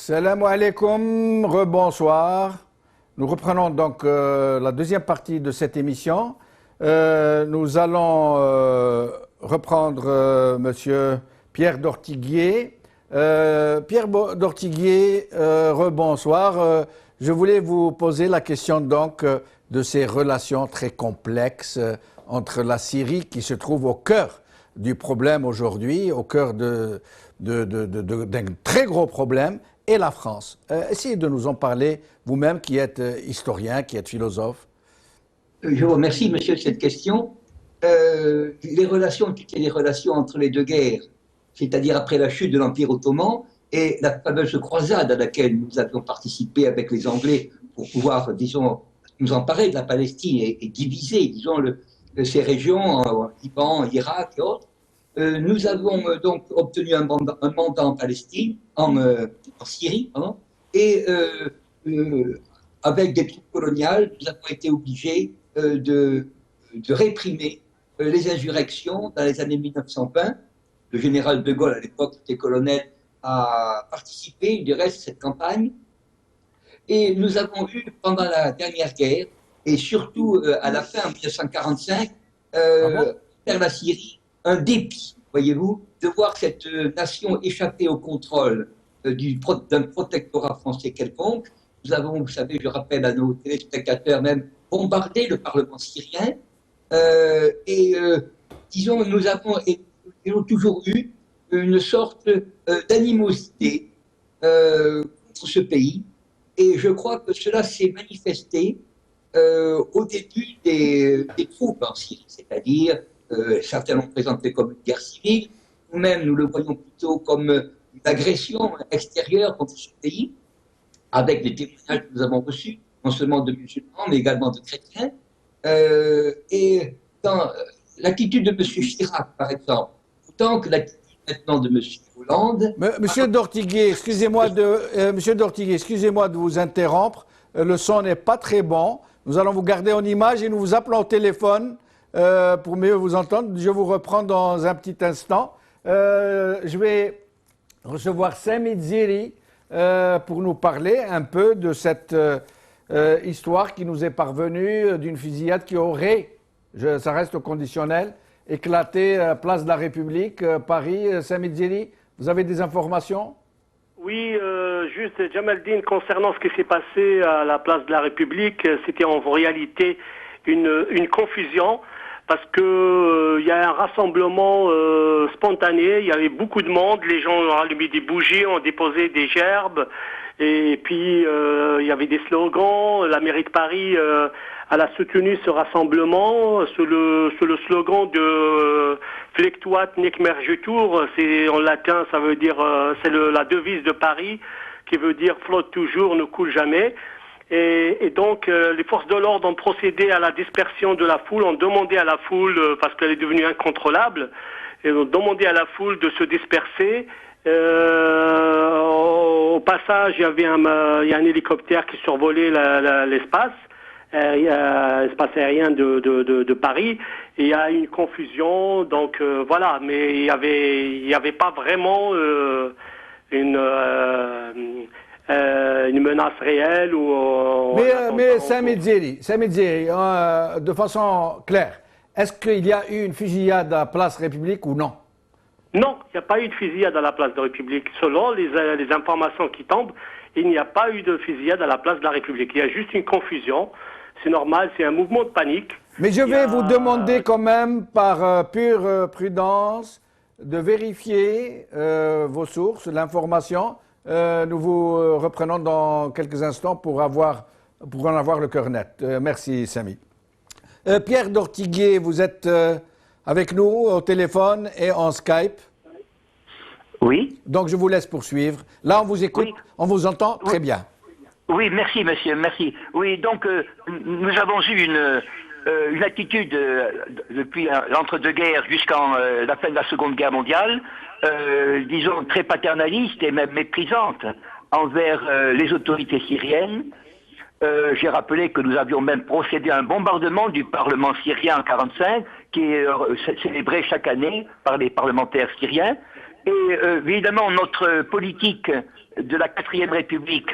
Salam alaikum, rebonsoir. Nous reprenons donc la deuxième partie de cette émission. Nous allons reprendre Monsieur Pierre d'Ortiguier. Pierre d'Ortiguier, rebonsoir. Je voulais vous poser la question donc de ces relations très complexes entre la Syrie qui se trouve au cœur du problème aujourd'hui, au cœur d'un très gros problème, et la France. Essayez de nous en parler, vous-même qui êtes historien, qui êtes philosophe. Je vous remercie, monsieur, de cette question. Les relations, toutes les relations entre les deux guerres, c'est-à-dire après la chute de l'Empire ottoman et la fameuse croisade à laquelle nous avions participé avec les Anglais pour pouvoir, disons, nous emparer de la Palestine et diviser, disons, ces régions, en Liban, Irak et autres. Nous avons donc obtenu un mandat en Palestine, en Syrie, pardon, et avec des troupes coloniales, nous avons été obligés de réprimer les insurrections dans les années 1920. Le général de Gaulle, à l'époque, qui était colonel, a participé du reste de cette campagne. Et nous avons eu, pendant la dernière guerre, et surtout à la fin, en 1945, vers la Syrie, un dépit, voyez-vous, de voir cette nation échapper au contrôle d'un protectorat français quelconque. Nous avons, vous savez, je rappelle à nos téléspectateurs même, bombardé le Parlement syrien. Disons, nous avons toujours eu une sorte d'animosité contre ce pays. Et je crois que cela s'est manifesté au début des troupes en Syrie, c'est-à-dire certains l'ont présenté comme une guerre civile, nous-mêmes nous le voyons plutôt comme une agression extérieure contre ce pays, avec des témoignages que nous avons reçus, non seulement de musulmans, mais également de chrétiens. Et dans l'attitude de M. Chirac, par exemple, autant que l'attitude maintenant de M. Hollande... Monsieur d'Ortiguier, excusez-moi de vous interrompre. Le son n'est pas très bon. Nous allons vous garder en image et nous vous appelons au téléphone pour mieux vous entendre. Je vous reprends dans un petit instant. Je vais recevoir Sami Ziri pour nous parler un peu de cette histoire qui nous est parvenue d'une fusillade qui aurait, ça reste au conditionnel, éclaté place de la République, Paris. Sami Ziri, vous avez des informations ? Oui, juste Jamaldine, concernant ce qui s'est passé à la place de la République, c'était en réalité une confusion parce que il y a un rassemblement spontané, il y avait beaucoup de monde, les gens ont allumé des bougies, ont déposé des gerbes, et puis il y avait des slogans. La mairie de Paris elle a soutenu ce rassemblement sous le slogan de Flectuat nec mergetur, c'est en latin, ça veut dire c'est la devise de Paris qui veut dire flotte toujours, ne coule jamais. Et donc les forces de l'ordre ont procédé à la dispersion de la foule, ont demandé à la foule parce qu'elle est devenue incontrôlable, et ont demandé à la foule de se disperser. Au passage, il y a un hélicoptère qui survolait l'espace. Espace aérien de Paris, et il y a une confusion, donc voilà, mais il y avait pas vraiment une menace réelle ou mais Sami Ziri, de façon claire, est-ce qu'il y a eu une fusillade à Place République ou non? Non, il n'y a pas eu de fusillade à la place de la République. Selon les informations qui tombent, il n'y a pas eu de fusillade à la place de la République. Il y a juste une confusion. C'est normal, c'est un mouvement de panique. Mais je vais vous demander quand même, par pure prudence, de vérifier vos sources, l'information. Nous vous reprenons dans quelques instants pour en avoir le cœur net. Merci, Sami. Pierre d'Ortiguier, vous êtes avec nous au téléphone et en Skype. Oui. Donc je vous laisse poursuivre. Là, on vous écoute, oui. On vous entend très bien. Oui, merci, monsieur, merci. Oui, donc nous avons eu une attitude depuis l'entre-deux-guerres jusqu'en la fin de la Seconde Guerre mondiale, disons très paternaliste et même méprisante envers les autorités syriennes. J'ai rappelé que nous avions même procédé à un bombardement du Parlement syrien en 1945, qui est célébré chaque année par les parlementaires syriens. évidemment, notre politique de la 4e République,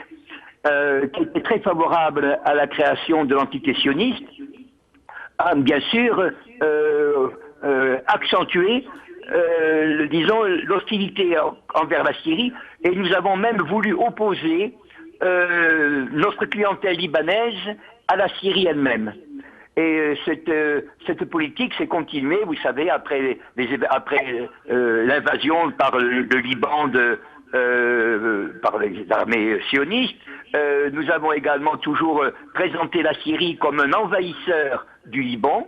qui était très favorable à la création de l'entité sioniste, a bien sûr accentué, disons, l'hostilité envers la Syrie, et nous avons même voulu opposer notre clientèle libanaise à la Syrie elle-même. Et cette politique s'est continuée, vous savez, après l'invasion par le Liban par les armées sionistes. Nous avons également toujours présenté la Syrie comme un envahisseur du Liban,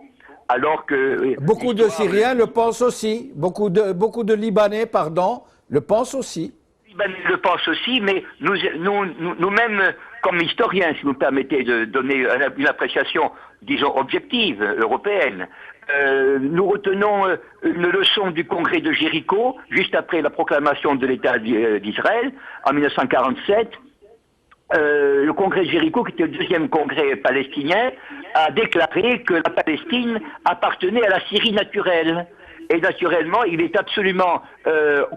alors que... Beaucoup de Syriens le pensent aussi, beaucoup de Libanais, pardon, le pensent aussi. Les Libanais le pensent aussi, mais nous-mêmes, comme historiens, si vous me permettez de donner une appréciation, disons, objective, européenne, nous retenons une leçon du congrès de Jéricho, juste après la proclamation de l'État d'Israël, en 1947. Le congrès de Jéricho, qui était le deuxième congrès palestinien, a déclaré que la Palestine appartenait à la Syrie naturelle. Et naturellement, il est absolument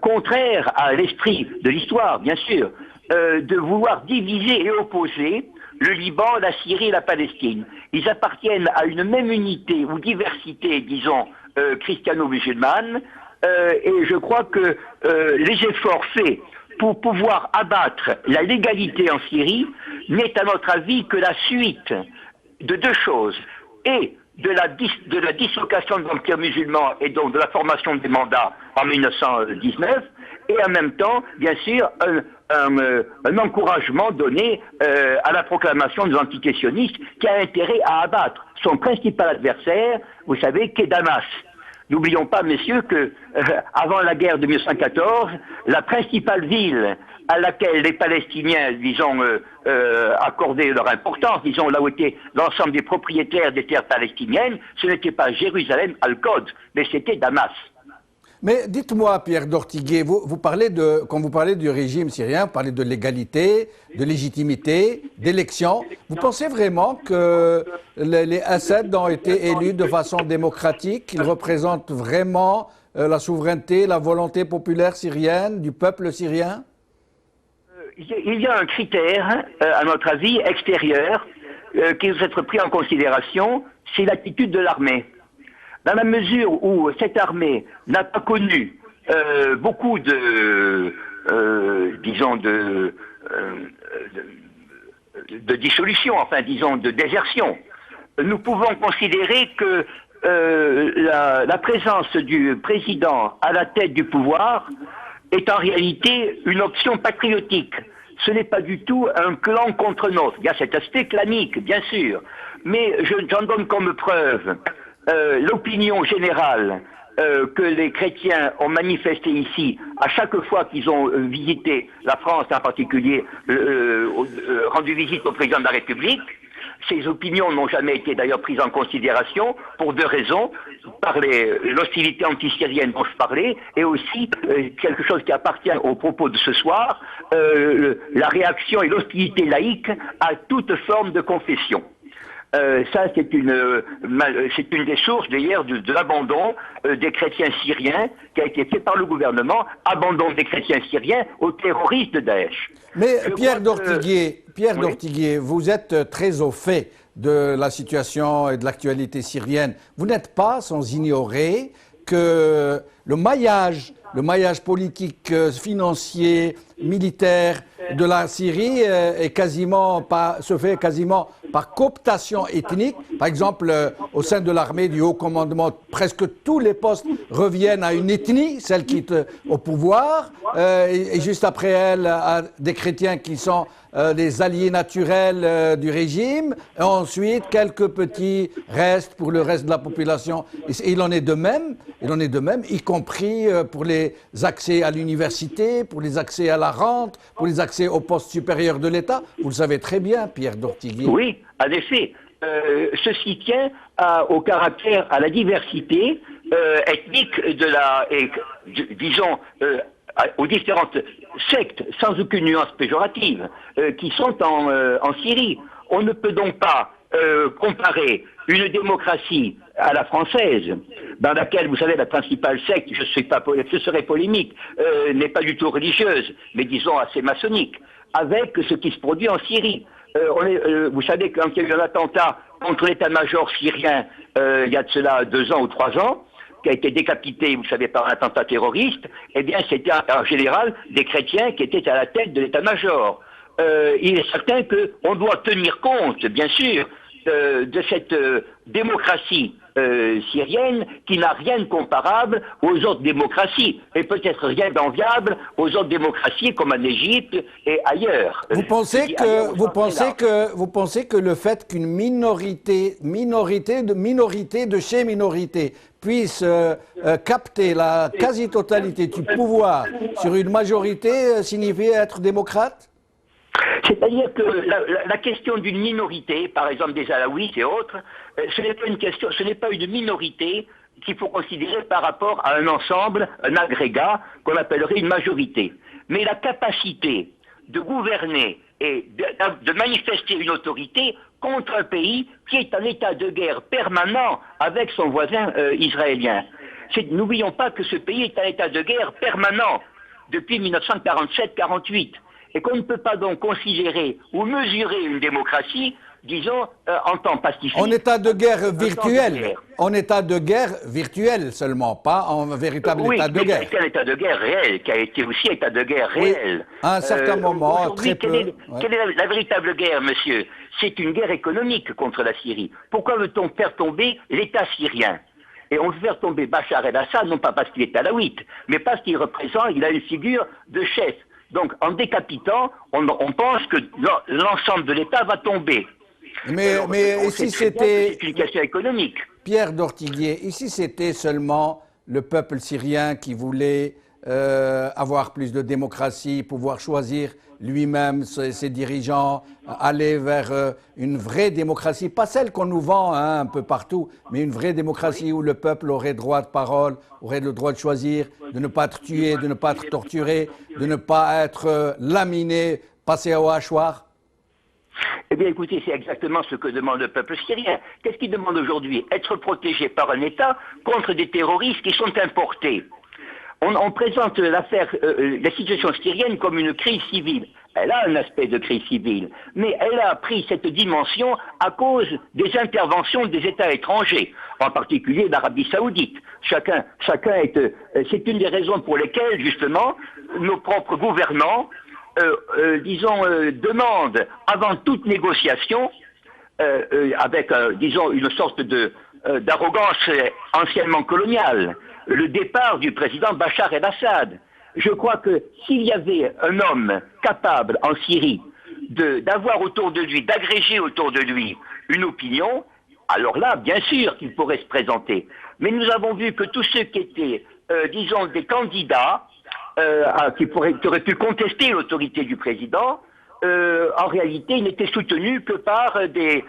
contraire à l'esprit de l'histoire, bien sûr, de vouloir diviser et opposer le Liban, la Syrie et la Palestine. Ils appartiennent à une même unité ou diversité, disons, christiano-musulmane, et je crois que les efforts faits pour pouvoir abattre la légalité en Syrie n'est à notre avis que la suite de deux choses, et de la dislocation de l'Empire musulman et donc de la formation des mandats en 1919, et en même temps, bien sûr, un encouragement donné à la proclamation de l'entité sioniste qui a intérêt à abattre son principal adversaire, vous savez, qu'est Damas. N'oublions pas, messieurs, que avant la guerre de 1914, la principale ville à laquelle les Palestiniens, disons, accordaient leur importance, disons, là où étaient l'ensemble des propriétaires des terres palestiniennes, ce n'était pas Jérusalem, Al-Quds, mais c'était Damas. Mais dites-moi, Pierre d'Ortiguet, quand vous parlez du régime syrien, vous parlez de légalité, de légitimité, d'élection. Vous pensez vraiment que les Assad ont été élus de façon démocratique, qu'ils représentent vraiment la souveraineté, la volonté populaire syrienne, du peuple syrien? Il y a un critère, à notre avis, extérieur, qui doit être pris en considération, c'est l'attitude de l'armée. Dans la mesure où cette armée n'a pas connu beaucoup de dissolution, enfin disons de désertion, nous pouvons considérer que la présence du président à la tête du pouvoir est en réalité une option patriotique. Ce n'est pas du tout un clan contre l'autre. Il y a cet aspect clanique, bien sûr, mais j'en donne comme preuve l'opinion générale que les chrétiens ont manifesté ici à chaque fois qu'ils ont visité la France, en particulier rendu visite au président de la République. Ces opinions n'ont jamais été d'ailleurs prises en considération pour deux raisons, par l'hostilité anti-syrienne dont je parlais, et aussi quelque chose qui appartient au propos de ce soir, la réaction et l'hostilité laïque à toute forme de confession. Ça, c'est une des sources d'ailleurs de l'abandon des chrétiens syriens qui a été fait par le gouvernement, abandon des chrétiens syriens aux terroristes de Daesh. Mais Pierre d'Ortiguet, vous êtes très au fait de la situation et de l'actualité syrienne. Vous n'êtes pas sans ignorer que le maillage politique, financier, militaire de la Syrie se fait quasiment par cooptation ethnique. Par exemple, au sein de l'armée du haut commandement, presque tous les postes reviennent à une ethnie, celle qui est au pouvoir, et juste après elle, à des chrétiens qui sont les alliés naturels du régime, et ensuite quelques petits restes pour le reste de la population. Et il en est de même, y compris pour les accès à l'université, pour les accès à la rente, pour les accès aux postes supérieurs de l'État. Vous le savez très bien, Pierre d'Ortiguet. Oui, en effet. Ceci tient au caractère, à la diversité ethnique disons, aux différentes sectes, sans aucune nuance péjorative, qui sont en Syrie. On ne peut donc pas comparer une démocratie à la française, dans laquelle, vous savez, la principale secte, je serai polémique, n'est pas du tout religieuse, mais disons assez maçonnique, avec ce qui se produit en Syrie. Vous savez, quand il y a eu un attentat contre l'état-major syrien, il y a de cela 2 ans ou 3 ans, qui a été décapité, vous savez, par un attentat terroriste, eh bien, c'était en général des chrétiens qui étaient à la tête de l'état-major. Il est certain qu'on doit tenir compte, bien sûr, de cette démocratie syrienne qui n'a rien de comparable aux autres démocraties et peut-être rien d'enviable aux autres démocraties comme en Égypte et ailleurs. Vous pensez que le fait qu'une minorité de chez minorité puisse capter la quasi-totalité du pouvoir sur une majorité signifie être démocrate? C'est-à-dire que la question d'une minorité, par exemple des Alaouites et autres, ce n'est pas une minorité qu'il faut considérer par rapport à un ensemble, un agrégat qu'on appellerait une majorité. Mais la capacité de gouverner et de manifester une autorité contre un pays qui est en état de guerre permanent avec son voisin israélien. N'oublions pas que ce pays est en état de guerre permanent depuis 1947-48. Et qu'on ne peut pas donc considérer ou mesurer une démocratie, disons, en temps pacifique. En état de guerre virtuel. En état de guerre virtuel seulement, pas en véritable état de guerre. Oui, un état de guerre réel, qui a été aussi état de guerre réel. Oui, à un certain moment, très peu. Quelle est la véritable guerre, monsieur? C'est une guerre économique contre la Syrie. Pourquoi veut-on faire tomber l'État syrien? Et on veut faire tomber Bachar el-Assad, non pas parce qu'il est alaouite, mais parce qu'il représente, il a une figure de chef. Donc, en décapitant, on pense que l'ensemble de l'État va tomber. Mais ici, c'était... C'est une question économique. Pierre d'Ortiguier, ici, c'était seulement le peuple syrien qui voulait avoir plus de démocratie, pouvoir choisir lui-même ses dirigeants, aller vers une vraie démocratie, pas celle qu'on nous vend un peu partout, mais une vraie démocratie où le peuple aurait droit de parole, aurait le droit de choisir, de ne pas être tué, de ne pas être torturé, de ne pas être laminé, passé au hachoir. Eh bien, écoutez, c'est exactement ce que demande le peuple syrien. Qu'est-ce qu'il demande aujourd'hui? Être protégé par un État contre des terroristes qui sont importés. On présente la situation syrienne comme une crise civile. Elle a un aspect de crise civile, mais elle a pris cette dimension à cause des interventions des États étrangers, en particulier l'Arabie Saoudite. C'est une des raisons pour lesquelles, justement, nos propres gouvernants, demandent, avant toute négociation, avec, disons, une sorte d'arrogance anciennement coloniale, le départ du président Bachar el-Assad. Je crois que s'il y avait un homme capable en Syrie d'avoir autour de lui, d'agréger autour de lui une opinion, alors là, bien sûr qu'il pourrait se présenter. Mais nous avons vu que tous ceux qui étaient, disons, des candidats qui auraient pu contester l'autorité du président, en réalité, il n'était soutenu que par des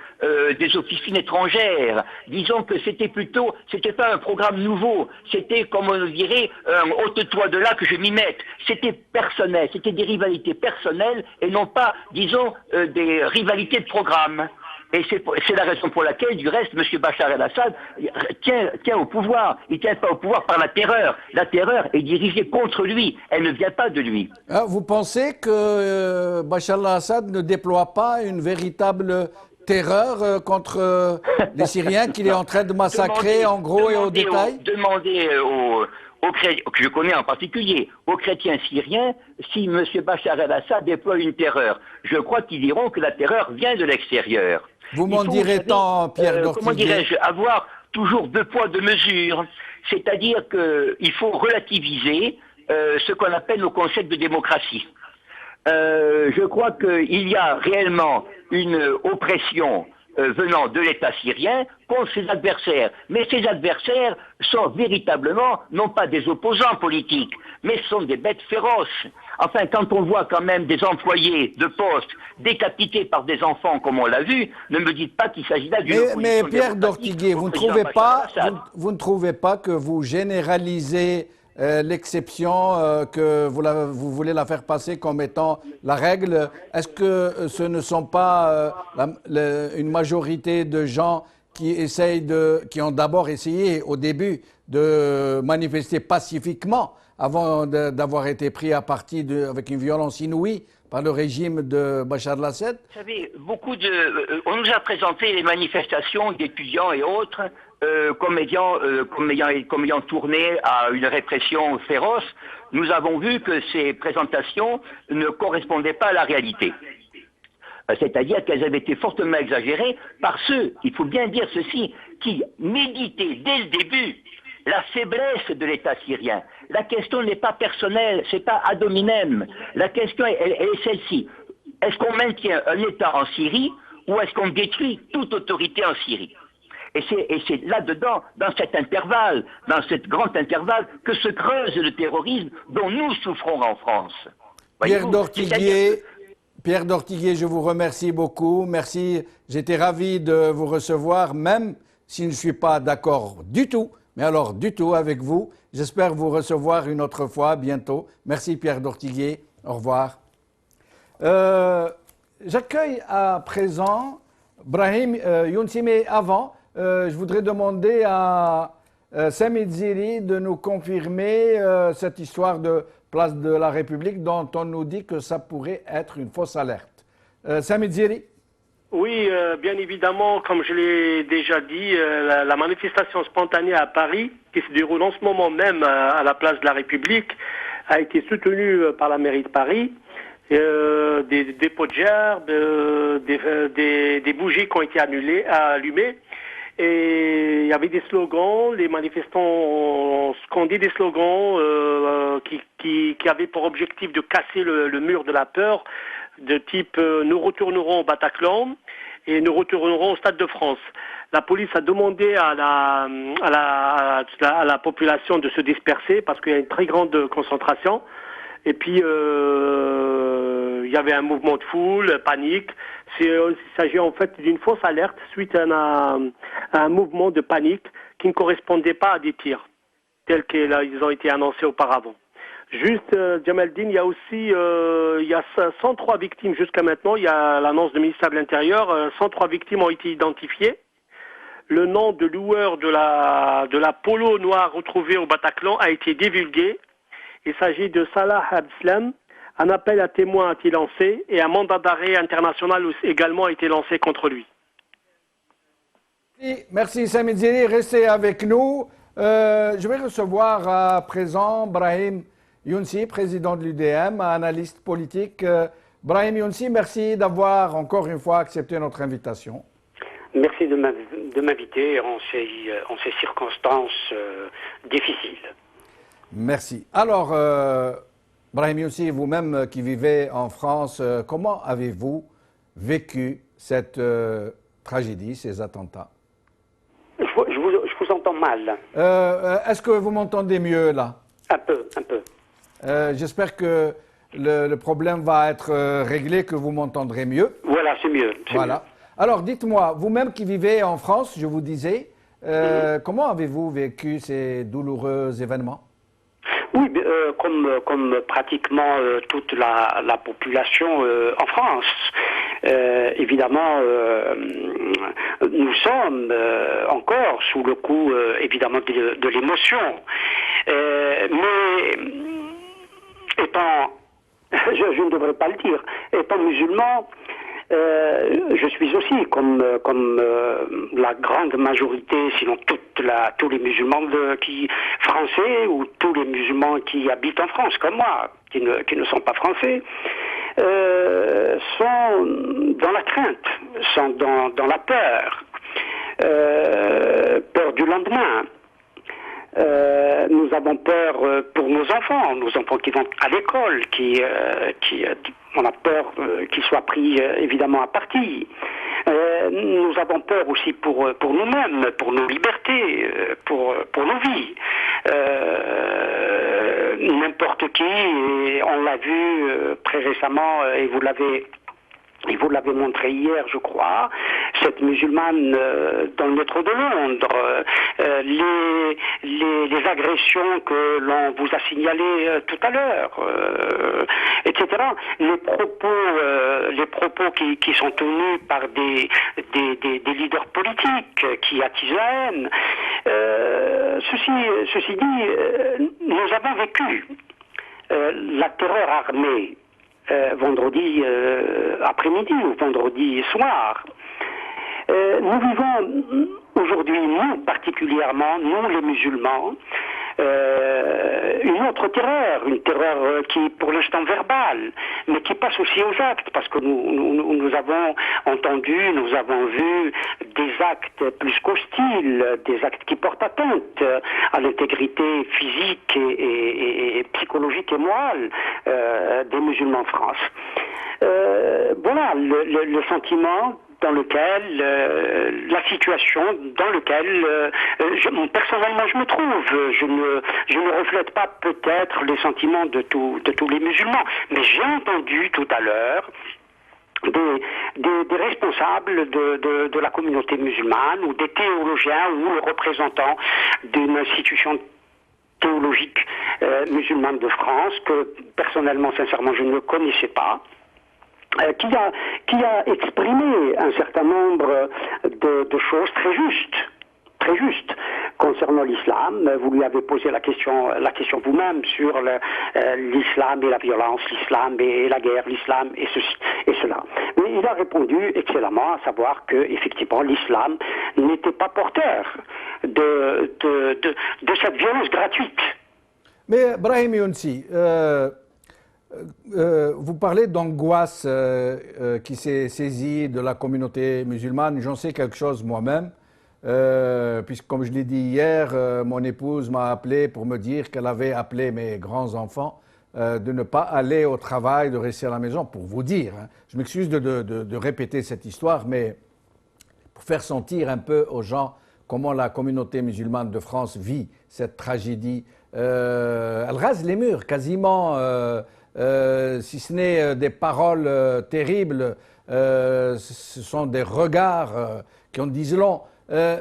officines étrangères. Disons que c'était pas un programme nouveau, c'était, comme on dirait, un ôte-toi de là que je m'y mette. C'était personnel, c'était des rivalités personnelles et non pas, disons, des rivalités de programme. Et c'est la raison pour laquelle, du reste, M. Bachar el-Assad tient au pouvoir. Il ne tient pas au pouvoir par la terreur. La terreur est dirigée contre lui. Elle ne vient pas de lui. Vous pensez que Bachar el-Assad ne déploie pas une véritable terreur contre les Syriens qu'il est en train de massacrer en gros et au détail? Demandez que je connais en particulier, aux chrétiens syriens, si M. Bachar el-Assad déploie une terreur. Je crois qu'ils diront que la terreur vient de l'extérieur. Vous m'en direz tant, Pierre d'Ortiguier. Comment dirais-je, avoir toujours 2 poids 2 mesures. C'est-à-dire qu'il faut relativiser ce qu'on appelle le concept de démocratie. Je crois qu'il y a réellement une oppression venant de l'État syrien contre ses adversaires. Mais ces adversaires sont véritablement, non pas des opposants politiques, mais sont des bêtes féroces. Enfin, quand on voit quand même des employés de poste décapités par des enfants, comme on l'a vu, ne me dites pas qu'il s'agit là d'une opposition. Mais Pierre d'Ortiguier, vous ne trouvez pas que vous généralisez l'exception, que vous voulez la faire passer comme étant la règle? Est-ce que ce ne sont pas une majorité de gens qui ont d'abord essayé au début de manifester pacifiquement avant d'avoir été pris à partie avec une violence inouïe par le régime de Bachar el-Assad? Vous savez, on nous a présenté les manifestations d'étudiants et autres comme ayant tourné à une répression féroce. Nous avons vu que ces présentations ne correspondaient pas à la réalité. C'est-à-dire qu'elles avaient été fortement exagérées par ceux, il faut bien dire ceci, qui méditaient dès le début la faiblesse de l'État syrien. La question n'est pas personnelle, c'est pas ad hominem. La question, elle est celle-ci. Est-ce qu'on maintient un État en Syrie ou est-ce qu'on détruit toute autorité en Syrie? Et c'est là-dedans, dans cet intervalle, dans ce grand intervalle, que se creuse le terrorisme dont nous souffrons en France. Pierre Dortiguier, je vous remercie beaucoup. Merci, j'étais ravi de vous recevoir, même si je ne suis pas d'accord du tout, mais alors du tout avec vous. J'espère vous recevoir une autre fois, bientôt. Merci Pierre Dortiguier, au revoir. J'accueille à présent Brahim Younsi, mais avant, je voudrais demander à Sami Dziri de nous confirmer cette histoire de place de la République dont on nous dit que ça pourrait être une fausse alerte. Sami Dziri? Oui, bien évidemment, comme je l'ai déjà dit, la manifestation spontanée à Paris, qui se déroule en ce moment même à la place de la République, a été soutenue par la mairie de Paris. Des pots de gerbe, des bougies qui ont été allumées. Et il y avait des slogans, les manifestants ont scandé des slogans qui avaient pour objectif de casser le mur de la peur, de type nous retournerons au Bataclan et nous retournerons au Stade de France. La police a demandé à la population de se disperser parce qu'il y a une très grande concentration. Et puis il y avait un mouvement de foule, panique. Il s'agit en fait d'une fausse alerte suite à un mouvement de panique qui ne correspondait pas à des tirs tels qu'ils ont été annoncés auparavant. Juste, Jamaldine, il y a aussi 103 victimes jusqu'à maintenant. Il y a l'annonce du ministère de l'Intérieur. 103 victimes ont été identifiées. Le nom de loueur de la polo noire retrouvée au Bataclan a été divulgué. Il s'agit de Salah Abdeslam. Un appel à témoins a été lancé et un mandat d'arrêt international également a été lancé contre lui. Merci Sami Dziri, restez avec nous. Je vais recevoir à présent Brahim Younsi, président de l'UDM, analyste politique. Brahim Younsi, merci d'avoir encore une fois accepté notre invitation. Merci de m'inviter en ces circonstances difficiles. Merci. Alors, Brahim Younsi, vous-même qui vivez en France, comment avez-vous vécu cette tragédie, ces attentats? Je vous entends mal. Est-ce que vous m'entendez mieux là? Un peu. J'espère que le problème va être réglé, que vous m'entendrez mieux. Voilà, c'est mieux. Voilà. Alors, dites-moi, vous-même qui vivez en France, je vous disais, comment avez-vous vécu ces douloureux événements? Oui, comme pratiquement toute la population en France. Évidemment, nous sommes encore sous le coup, évidemment, de l'émotion. Mais étant, je ne devrais pas le dire, étant musulman, je suis aussi, comme la grande majorité, sinon tous les musulmans français ou tous les musulmans qui habitent en France, comme moi, qui ne sont pas français, sont dans la crainte, sont dans la peur, peur du lendemain. Nous avons peur pour nos enfants qui vont à l'école, on a peur qu'ils soient pris évidemment à partie. Nous avons peur aussi pour nous-mêmes, pour nos libertés, pour nos vies. N'importe qui, et on l'a vu très récemment, et vous l'avez montré hier, je crois, cette musulmane dans le métro de Londres, les les agressions que l'on vous a signalées tout à l'heure, etc. Les propos qui sont tenus par des leaders politiques qui attisent la haine. Ceci dit, nous avons vécu la terreur armée vendredi après-midi ou vendredi soir. Nous vivons aujourd'hui, nous particulièrement, nous les musulmans, une autre terreur, une terreur qui est pour l'instant verbale, mais qui passe aussi aux actes, parce que nous avons entendu, nous avons vu des actes plus qu'hostiles, des actes qui portent atteinte à l'intégrité physique et psychologique et morale des musulmans en France. Voilà le sentiment dans lequel, la situation dans laquelle personnellement je me trouve. Je ne reflète pas peut-être les sentiments de tous les musulmans, mais j'ai entendu tout à l'heure des responsables de la communauté musulmane ou des théologiens ou les représentants d'une institution théologique musulmane de France que personnellement, sincèrement, je ne connaissais pas. Qui a exprimé un certain nombre de choses très justes concernant l'islam. Vous lui avez posé la question vous-même sur l'islam et la violence, l'islam et la guerre, l'islam et ceci et cela. Mais il a répondu excellemment, à savoir que effectivement l'islam n'était pas porteur de cette violence gratuite. Mais Brahim Younsi, vous parlez d'angoisse qui s'est saisie de la communauté musulmane. J'en sais quelque chose moi-même, puisque comme je l'ai dit hier, mon épouse m'a appelé pour me dire qu'elle avait appelé mes grands-enfants de ne pas aller au travail, de rester à la maison, pour vous dire. Hein. Je m'excuse de répéter cette histoire, mais pour faire sentir un peu aux gens comment la communauté musulmane de France vit cette tragédie. Elle rase les murs quasiment. Si ce n'est des paroles terribles, ce sont des regards qui en disent long. Mais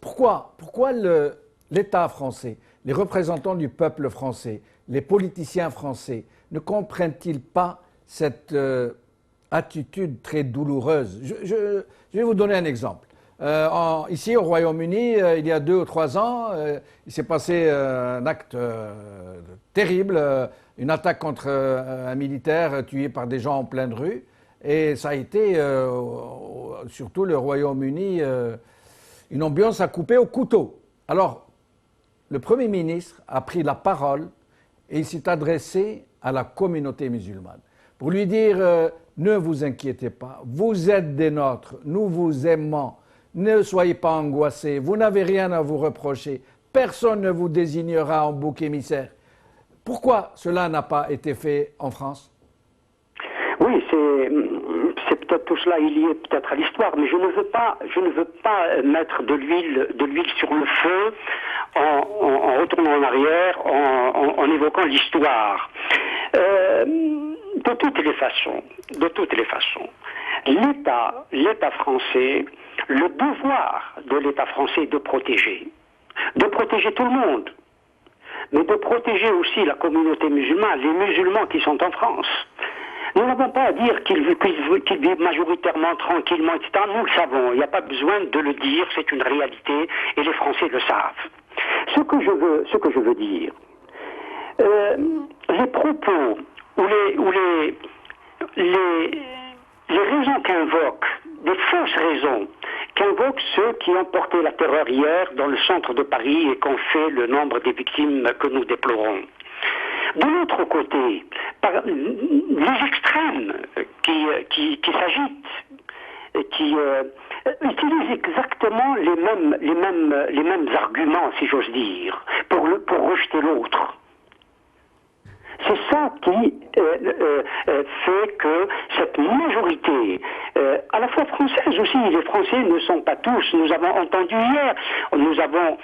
pourquoi l'État français, les représentants du peuple français, les politiciens français ne comprennent-ils pas cette attitude très douloureuse? Je vais vous donner un exemple. Ici au Royaume-Uni, il y a 2 ou 3 ans, il s'est passé un acte terrible, une attaque contre un militaire tué par des gens en pleine rue. Et ça a été, surtout le Royaume-Uni, une ambiance à couper au couteau. Alors, le Premier ministre a pris la parole et il s'est adressé à la communauté musulmane pour lui dire ne vous inquiétez pas, vous êtes des nôtres, nous vous aimons. Ne soyez pas angoissés, vous n'avez rien à vous reprocher, personne ne vous désignera en bouc émissaire. Pourquoi cela n'a pas été fait en France? Oui, c'est peut-être tout cela est lié peut-être à l'histoire, mais je ne veux pas mettre de l'huile sur le feu en retournant en arrière, en évoquant l'histoire. De toutes les façons, l'État français, le devoir de l'État français est de protéger tout le monde, mais de protéger aussi la communauté musulmane, les musulmans qui sont en France. Nous n'avons pas à dire qu'ils vivent majoritairement, tranquillement, etc. Nous le savons, il n'y a pas besoin de le dire, c'est une réalité, et les Français le savent. Ce que je veux dire, les propos ou les raisons qu'invoquent, des fausses raisons, qu'invoquent ceux qui ont porté la terreur hier dans le centre de Paris et qu'ont fait le nombre des victimes que nous déplorons. De l'autre côté, les extrêmes qui s'agitent, qui utilisent exactement les mêmes arguments, si j'ose dire, pour rejeter l'autre. C'est ça qui fait que cette majorité, à la fois française aussi, les Français ne sont pas tous, nous avons entendu hier, nous avons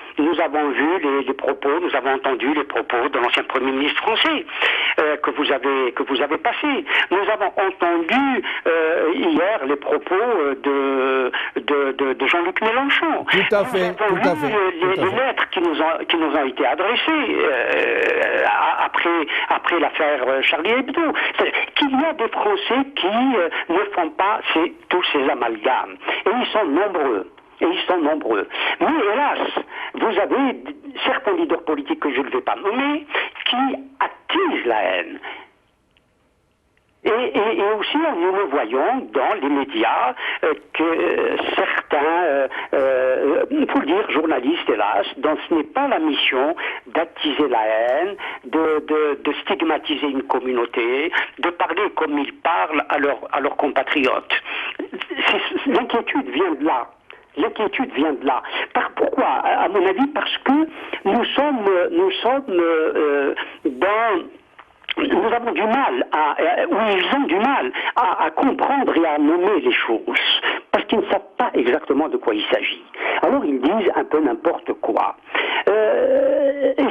vu les propos, nous avons entendu les propos de l'ancien Premier ministre français que vous avez passés. Nous avons entendu hier les propos de Jean-Luc Mélenchon. Tout à fait. Les lettres qui nous ont été adressées après l'affaire Charlie Hebdo. Qu'il y a des Français qui ne font pas tous ces amalgames. Et ils sont nombreux. Mais hélas, vous avez certains leaders politiques que je ne vais pas nommer qui attisent la haine. Et aussi, nous le voyons dans les médias que certains, faut le dire, journalistes, hélas, dont ce n'est pas la mission d'attiser la haine, de stigmatiser une communauté, de parler comme ils parlent à leurs compatriotes. L'inquiétude vient de là. L'inquiétude vient de là. Pourquoi? À mon avis, parce que nous sommes nous avons du mal ou ils ont du mal à comprendre et à nommer les choses, parce qu'ils ne savent pas exactement de quoi il s'agit. Alors ils disent un peu n'importe quoi. Et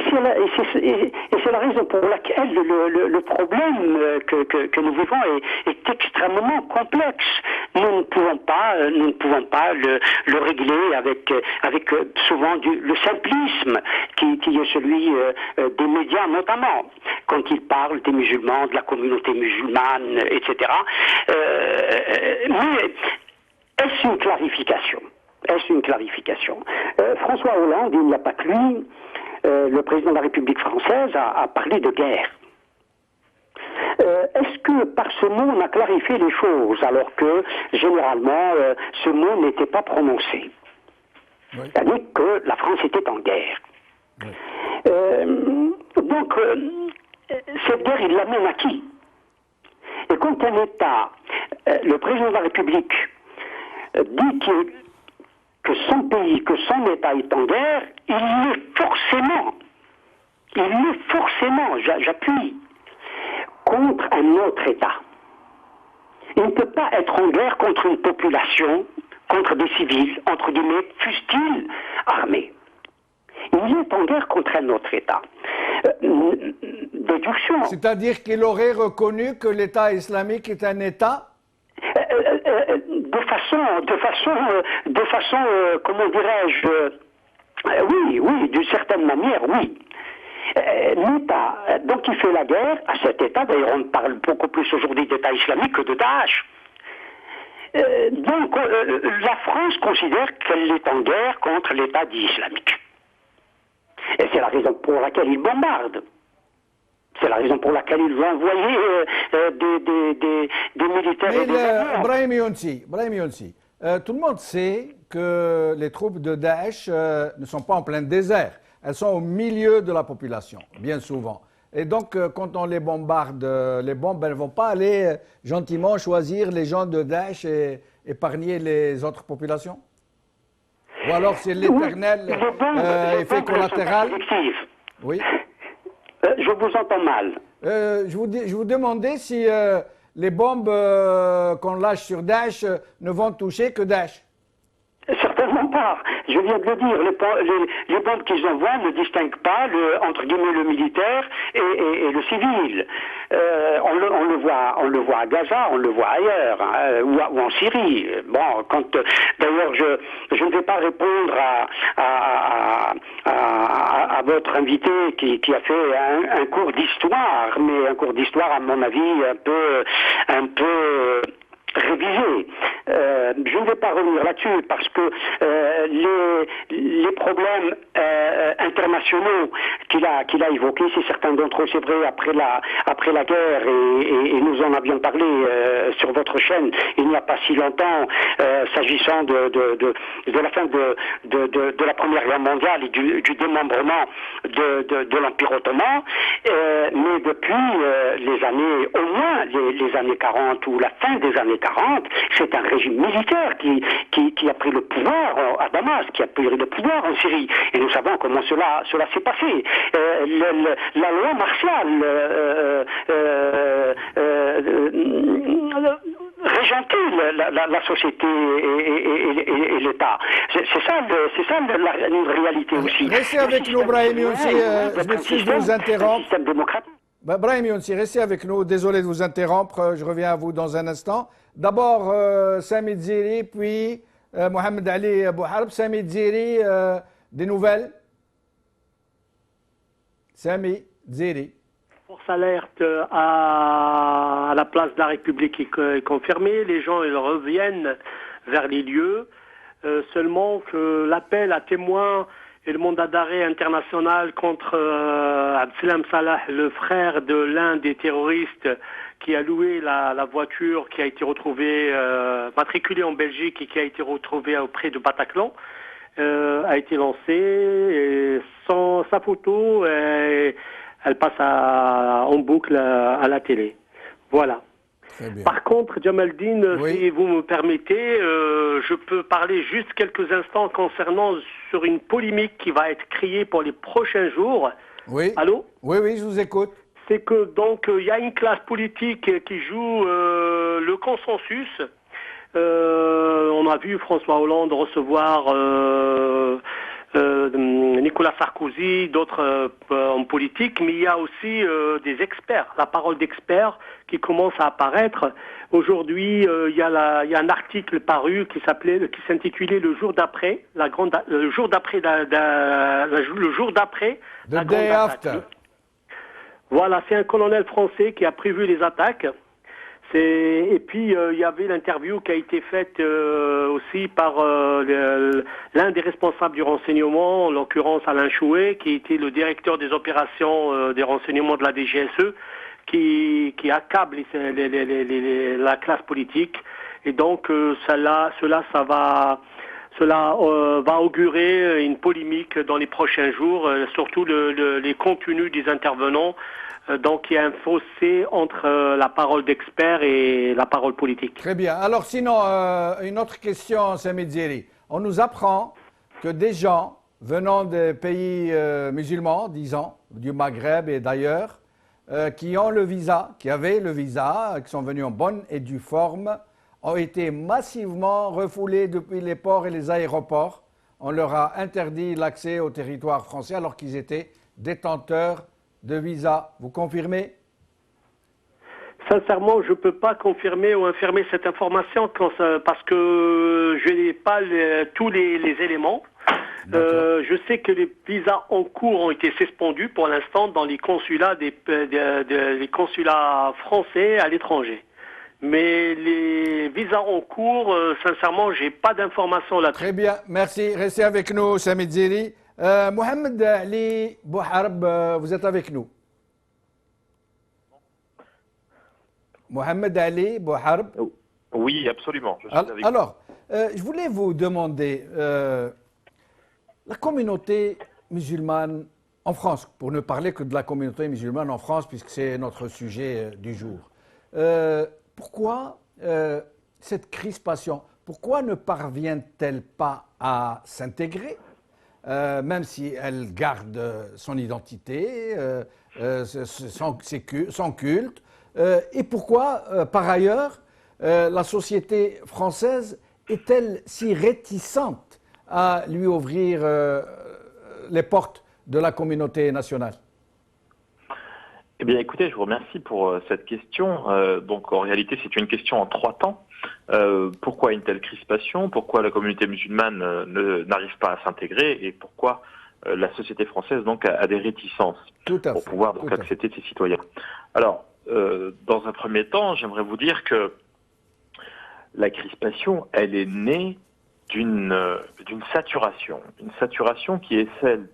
c'est la raison pour laquelle le problème que nous vivons est extrêmement complexe. Nous ne pouvons pas le régler avec souvent le simplisme qui est celui des médias notamment, quand ils parlent des musulmans, de la communauté musulmane, etc. Mais est-ce une clarification? François Hollande, il n'y a pas que lui, le président de la République française a parlé de guerre. Est-ce que par ce mot on a clarifié les choses alors que généralement ce mot n'était pas prononcé? Oui. C'est-à-dire que la France était en guerre. Oui. Donc cette guerre, il l'amène à qui? Et quand un État, le président de la République dit que son pays, que son État est en guerre, il l'est forcément, j'appuie, contre un autre État. Il ne peut pas être en guerre contre une population, contre des civils, entre guillemets, fussent-ils armés. Il est en guerre contre un autre État. Déduction. C'est-à-dire qu'il aurait reconnu que l'État islamique est un État? De façon, comment dirais-je, oui, d'une certaine manière, oui. L'État, donc il fait la guerre à cet État, d'ailleurs on parle beaucoup plus aujourd'hui d'État islamique que de Daesh. Donc la France considère qu'elle est en guerre contre l'État dit islamique. Et c'est la raison pour laquelle il bombarde. C'est la raison pour laquelle ils vont envoyer des militaires et des avions. Brahim Younsi, tout le monde sait que les troupes de Daesh ne sont pas en plein désert. Elles sont au milieu de la population, bien souvent. Et donc, quand on les bombarde, les bombes, elles ne vont pas aller gentiment choisir les gens de Daesh et épargner les autres populations? Ou alors c'est l'éternel effet collatéral? Oui. Je vous entends mal. Je vous demandais si les bombes qu'on lâche sur Daesh ne vont toucher que Daesh. Certainement pas. Je viens de le dire. Les bombes qu'ils envoient ne distinguent pas entre guillemets le militaire et le civil. On le voit à Gaza, on le voit ailleurs, hein, ou en Syrie. Bon, d'ailleurs je ne vais pas répondre à votre invité qui a fait un cours d'histoire, mais un cours d'histoire à mon avis un peu révisé. Je ne vais pas revenir là-dessus parce que les problèmes internationaux qu'il a évoqués, c'est certains d'entre eux, c'est vrai, après la guerre, et nous en avions parlé sur votre chaîne il n'y a pas si longtemps, s'agissant de la fin de la Première Guerre mondiale et du démembrement de l'Empire ottoman, mais depuis au moins les années 40 ou la fin des années 40, c'est un régime militaire qui a pris le pouvoir à Damas, qui a pris le pouvoir en Syrie. Et nous savons comment cela s'est passé. La loi martiale régentit la société et l'État. C'est ça une réalité aussi. Restez avec nous, Brahim Younsi. Je m'excuse de vous interrompre. Brahim Younsi, restez avec nous. Désolé de vous interrompre. Je reviens à vous dans un instant. D'abord, Sami Dziri, puis Mohamed Ali Bouharb. Sami Dziri, des nouvelles? Sami Dziri. Force alerte à la place de la République est confirmée. Les gens ils reviennent vers les lieux. Seulement que l'appel à témoins et le mandat d'arrêt international contre Abdeslam Salah, le frère de l'un des terroristes qui a loué la voiture qui a été retrouvée, matriculée en Belgique et qui a été retrouvée auprès de Bataclan, a été lancé. Et sans sa photo, elle passe en boucle à la télé. Voilà. Par contre, Jamaldine, oui. si vous me permettez, je peux parler juste quelques instants concernant sur une polémique qui va être créée pour les prochains jours. Oui. Allô? Oui, oui, je vous écoute. C'est que donc il y a une classe politique qui joue le consensus. On a vu François Hollande recevoir Nicolas Sarkozy, d'autres hommes politiques, mais il y a aussi des experts, la parole d'experts qui commence à apparaître. Aujourd'hui, il y a un article paru qui s'intitulait Le jour d'après, le jour d'après la grande attaque. Voilà, c'est un colonel français qui a prévu les attaques. Et puis, il y avait l'interview qui a été faite aussi par l'un des responsables du renseignement, en l'occurrence Alain Chouet, qui était le directeur des opérations des renseignements de la DGSE, qui accable la classe politique. Et donc, cela va augurer une polémique dans les prochains jours, surtout les contenus des intervenants. Donc, il y a un fossé entre la parole d'experts et la parole politique. Très bien. Alors, sinon, une autre question, Sami Dziri. On nous apprend que des gens venant des pays musulmans, disons, du Maghreb et d'ailleurs, qui ont le visa, qui avaient le visa, qui sont venus en bonne et due forme, ont été massivement refoulés depuis les ports et les aéroports. On leur a interdit l'accès au territoire français alors qu'ils étaient détenteurs de visa. Vous confirmez? Sincèrement, je ne peux pas confirmer ou infirmer cette information parce que je n'ai pas tous les éléments. Je sais que les visas en cours ont été suspendus pour l'instant dans les consulats les consulats français à l'étranger. Mais les visas en cours, sincèrement, je n'ai pas d'informations là-dessus. Très bien, merci. Restez avec nous, Sami Dziri. Mohamed Ali Bouharb, vous êtes avec nous. Mohamed Ali Bouharb. Oui, absolument. Je suis avec vous. Alors, je voulais vous demander, la communauté musulmane en France, pour ne parler que de la communauté musulmane en France, puisque c'est notre sujet du jour, pourquoi cette crispation? Pourquoi ne parvient-elle pas à s'intégrer, même si elle garde son identité, son culte? Et pourquoi, par ailleurs, la société française est-elle si réticente à lui ouvrir les portes de la communauté nationale? Eh bien, écoutez, je vous remercie pour cette question. Donc, en réalité, c'est une question en 3 temps. Pourquoi une telle crispation? Pourquoi la communauté musulmane n'arrive pas à s'intégrer? Et pourquoi la société française donc a des réticences pour pouvoir donc accepter ses citoyens? Alors, dans un premier temps, j'aimerais vous dire que la crispation, elle est née d'une saturation qui est celle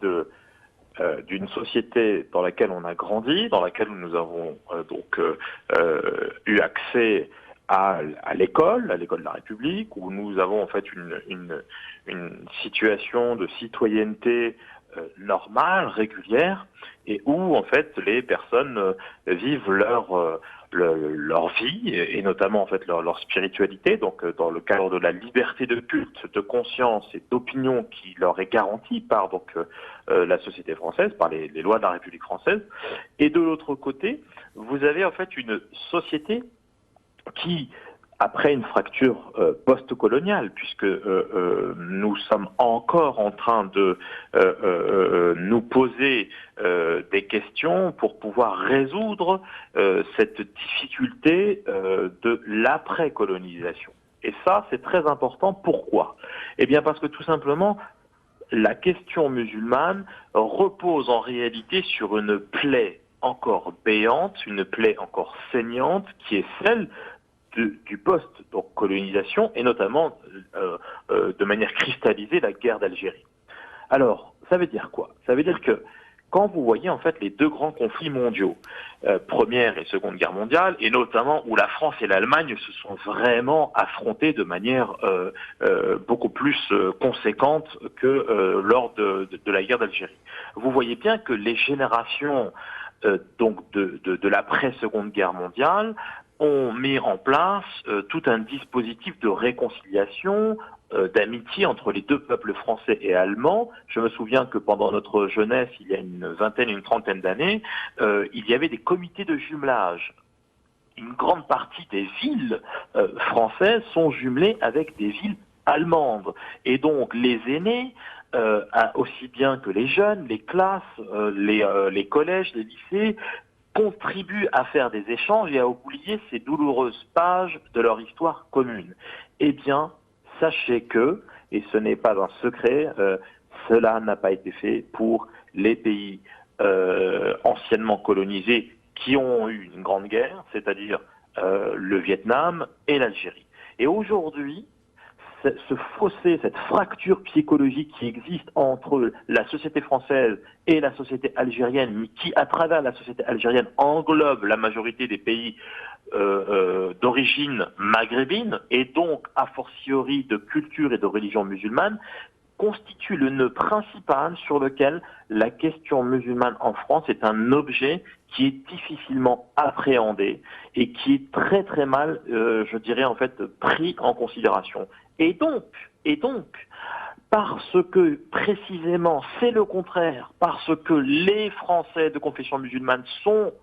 d'une société dans laquelle on a grandi, dans laquelle nous avons eu accès à l'école de la République, où nous avons en fait une situation de citoyenneté normale, régulière, et où en fait les personnes vivent leur vie et notamment en fait leur spiritualité, donc dans le cadre de la liberté de culte, de conscience et d'opinion qui leur est garantie par la société française, par les lois de la République française. Et de l'autre côté, vous avez en fait une société qui, après une fracture post-coloniale, puisque nous sommes encore en train de nous poser des questions pour pouvoir résoudre cette difficulté de l'après-colonisation. Et ça, c'est très important. Pourquoi? Eh bien, parce que tout simplement, la question musulmane repose en réalité sur une plaie encore béante, une plaie encore saignante, qui est celle du post-colonisation et notamment de manière cristallisée la guerre d'Algérie. Alors, ça veut dire quoi? Ça veut dire que quand vous voyez en fait les deux grands conflits mondiaux, Première et Seconde Guerre mondiale, et notamment où la France et l'Allemagne se sont vraiment affrontés de manière beaucoup plus conséquente que lors de la guerre d'Algérie. Vous voyez bien que les générations donc de l'après-Seconde Guerre mondiale ont mis en place tout un dispositif de réconciliation, d'amitié entre les deux peuples français et allemands. Je me souviens que pendant notre jeunesse, il y a une vingtaine, une trentaine d'années, il y avait des comités de jumelage. Une grande partie des villes françaises sont jumelées avec des villes allemandes. Et donc les aînés, aussi bien que les jeunes, les classes, les collèges, les lycées, contribuent à faire des échanges et à oublier ces douloureuses pages de leur histoire commune. Eh bien, sachez que, et ce n'est pas un secret, cela n'a pas été fait pour les pays anciennement colonisés qui ont eu une grande guerre, c'est-à-dire le Vietnam et l'Algérie. Et aujourd'hui, ce fossé, cette fracture psychologique qui existe entre la société française et la société algérienne, mais qui, à travers la société algérienne, englobe la majorité des pays d'origine maghrébine, et donc, a fortiori, de culture et de religion musulmane, constitue le nœud principal sur lequel la question musulmane en France est un objet qui est difficilement appréhendé et qui est très très mal, je dirais en fait, pris en considération. Et donc, parce que précisément c'est le contraire, parce que les Français de confession musulmane sont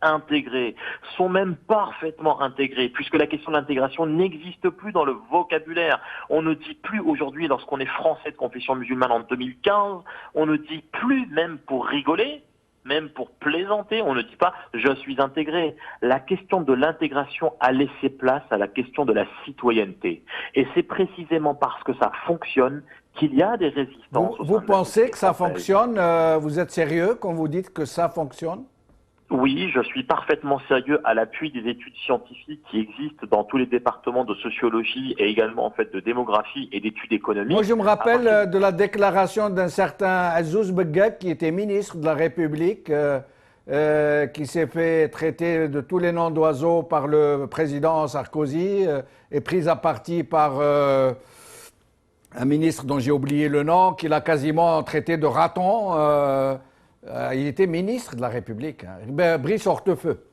intégrés, sont même parfaitement intégrés, puisque la question de l'intégration n'existe plus dans le vocabulaire. On ne dit plus aujourd'hui, lorsqu'on est français de confession musulmane en 2015, on ne dit plus, même pour rigoler, même pour plaisanter, on ne dit pas « je suis intégré ». La question de l'intégration a laissé place à la question de la citoyenneté. Et c'est précisément parce que ça fonctionne qu'il y a des résistances. Vous pensez que ça fonctionne? Vous êtes sérieux quand vous dites que ça fonctionne? Oui, je suis parfaitement sérieux à l'appui des études scientifiques qui existent dans tous les départements de sociologie et également en fait de démographie et d'études économiques. Moi, je me rappelle de la déclaration d'un certain Azouz Begag qui était ministre de la République, qui s'est fait traiter de tous les noms d'oiseaux par le président Sarkozy et pris à partie par un ministre dont j'ai oublié le nom, qui l'a quasiment traité de raton. Il était ministre de la République, hein. Brice Hortefeux.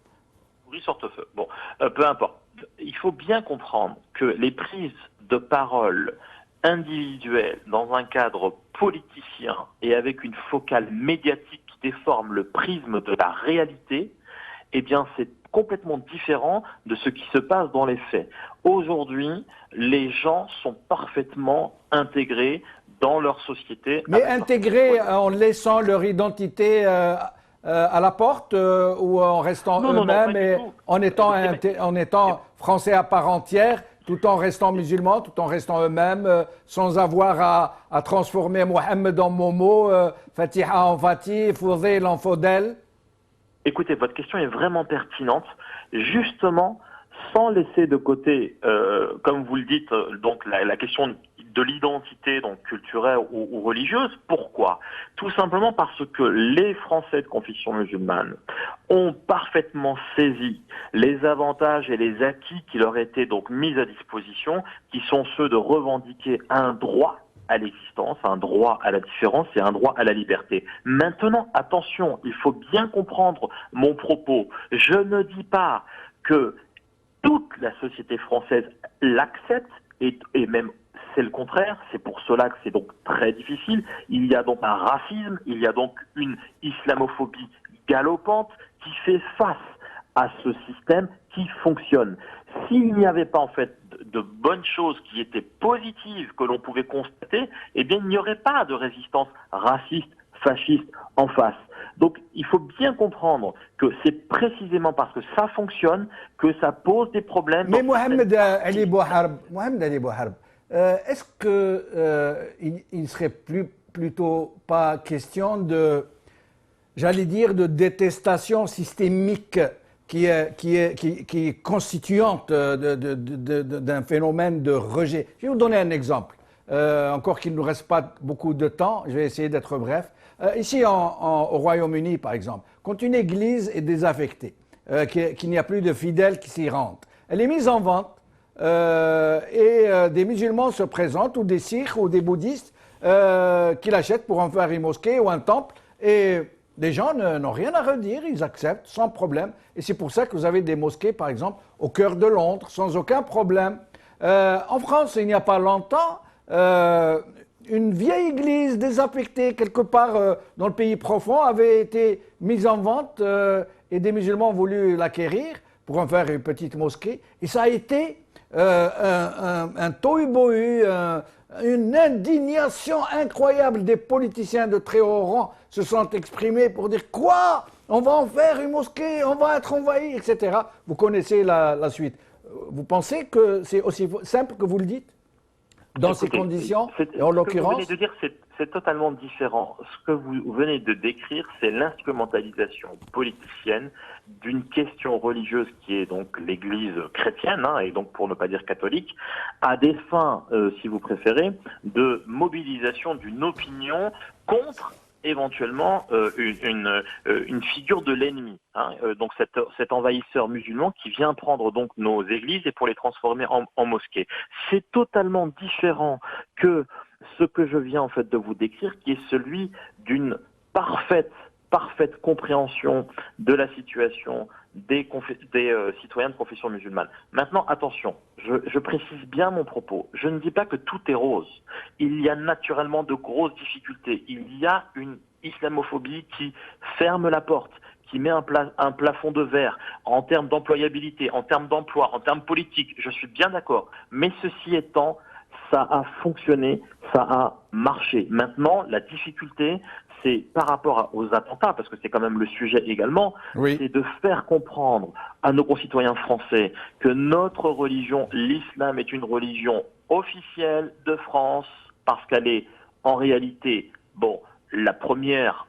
Brice Hortefeux. Bon, peu importe. Il faut bien comprendre que les prises de parole individuelles dans un cadre politicien et avec une focale médiatique qui déforme le prisme de la réalité, eh bien, c'est complètement différent de ce qui se passe dans les faits. Aujourd'hui, les gens sont parfaitement intégrés dans leur société. Mais intégrés en laissant leur identité à la porte ou en restant eux-mêmes et en étant français à part entière, tout en restant musulmans, tout en restant eux-mêmes, sans avoir à transformer Mohamed en Momo, Fatiha en Fatih, Foudel en Faudel? Écoutez, votre question est vraiment pertinente, justement sans laisser de côté, comme vous le dites, donc la question de l'identité donc culturelle ou religieuse. Pourquoi? Tout simplement parce que les Français de confession musulmane ont parfaitement saisi les avantages et les acquis qui leur étaient donc mis à disposition, qui sont ceux de revendiquer un droit à l'existence, un droit à la différence et un droit à la liberté. Maintenant, attention, il faut bien comprendre mon propos. Je ne dis pas que toute la société française l'accepte et même c'est le contraire, c'est pour cela que c'est donc très difficile. Il y a donc un racisme, il y a donc une islamophobie galopante qui fait face à ce système qui fonctionne. S'il n'y avait pas en fait de bonnes choses qui étaient positives que l'on pouvait constater, eh bien il n'y aurait pas de résistance raciste, fasciste en face. Donc il faut bien comprendre que c'est précisément parce que ça fonctionne que ça pose des problèmes. Mais Mohamed Ali Bouharb, est-ce qu'il ne serait plus plutôt pas question de, j'allais dire, de détestation systémique qui est constituante d'un phénomène de rejet. Je vais vous donner un exemple, encore qu'il ne nous reste pas beaucoup de temps, je vais essayer d'être bref. Ici au Royaume-Uni, par exemple, quand une église est désaffectée, qu'il n'y a plus de fidèles qui s'y rendent, elle est mise en vente et des musulmans se présentent, ou des sikhs ou des bouddhistes qui l'achètent pour en faire une mosquée ou un temple, et les gens n'ont rien à redire, ils acceptent sans problème. Et c'est pour ça que vous avez des mosquées, par exemple, au cœur de Londres, sans aucun problème. En France, il n'y a pas longtemps, une vieille église désaffectée quelque part dans le pays profond avait été mise en vente et des musulmans ont voulu l'acquérir pour en faire une petite mosquée. Et ça a été un tohu-bohu, une indignation incroyable. Des politiciens de très haut rang se sont exprimés pour dire quoi? On va en faire une mosquée, on va être envahi, etc. Vous connaissez la suite. Vous pensez que c'est aussi simple que vous le dites? Dans ces conditions, et en l'occurrence... Ce que vous venez de dire, c'est totalement différent. Ce que vous venez de décrire, c'est l'instrumentalisation politicienne d'une question religieuse qui est donc l'Église chrétienne, et donc pour ne pas dire catholique, à des fins, si vous préférez, de mobilisation d'une opinion contre éventuellement une figure de l'ennemi, donc cet envahisseur musulman qui vient prendre donc nos églises et pour les transformer en mosquées. C'est totalement différent que ce que je viens en fait de vous décrire, qui est celui d'une parfaite compréhension de la situation des citoyens de confession musulmane. Maintenant, attention, je précise bien mon propos. Je ne dis pas que tout est rose. Il y a naturellement de grosses difficultés. Il y a une islamophobie qui ferme la porte, qui met un plafond de verre en termes d'employabilité, en termes d'emploi, en termes politiques. Je suis bien d'accord. Mais ceci étant, ça a fonctionné, ça a marché. Maintenant, la difficulté, c'est par rapport aux attentats, parce que c'est quand même le sujet également, c'est de faire comprendre à nos concitoyens français que notre religion, l'islam, est une religion officielle de France, parce qu'elle est en réalité, la première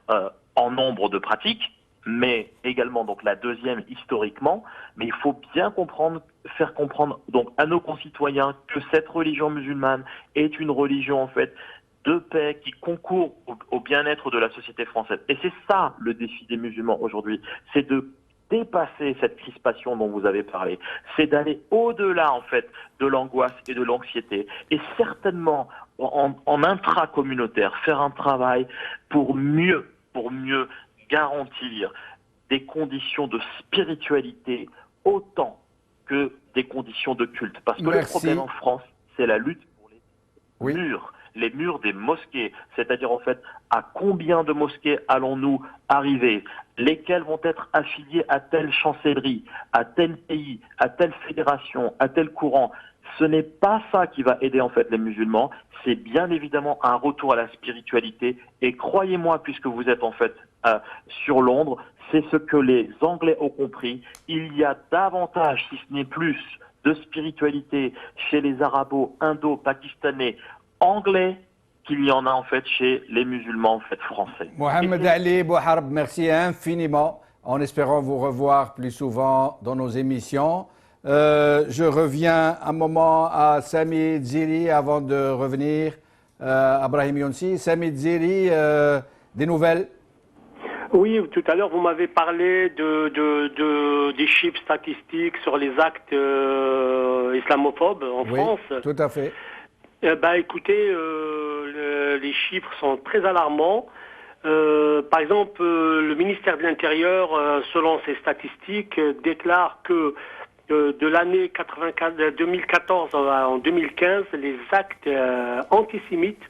en nombre de pratiques, mais également donc la deuxième historiquement. Mais il faut bien faire comprendre donc à nos concitoyens que cette religion musulmane est une religion en fait de paix qui concourt au bien-être de la société française. Et c'est ça le défi des musulmans aujourd'hui, c'est de dépasser cette crispation dont vous avez parlé, c'est d'aller au-delà en fait de l'angoisse et de l'anxiété, et certainement en intracommunautaire, faire un travail pour mieux garantir des conditions de spiritualité autant que des conditions de culte. Parce que le problème en France, c'est la lutte pour les murs des mosquées, c'est-à-dire en fait à combien de mosquées allons-nous arriver, lesquelles vont être affiliées à telle chancellerie, à tel pays, à telle fédération, à tel courant. Ce n'est pas ça qui va aider en fait les musulmans, c'est bien évidemment un retour à la spiritualité, et croyez-moi, puisque vous êtes en fait sur Londres, c'est ce que les Anglais ont compris, il y a davantage, si ce n'est plus, de spiritualité chez les arabo-indo-pakistanais anglais qu'il y en a en fait chez les musulmans en fait français. Mohamed Ali Bouharb, merci infiniment, en espérant vous revoir plus souvent dans nos émissions. Je reviens un moment à Sami Dziri avant de revenir à Brahim Younsi. Sami Dziri, des nouvelles? Oui, tout à l'heure, vous m'avez parlé des chiffres statistiques sur les actes islamophobes en France. Oui, tout à fait. Écoutez, les chiffres sont très alarmants. Par exemple, le ministère de l'Intérieur, selon ses statistiques, déclare que de l'année 2014 en 2015, les actes antisémites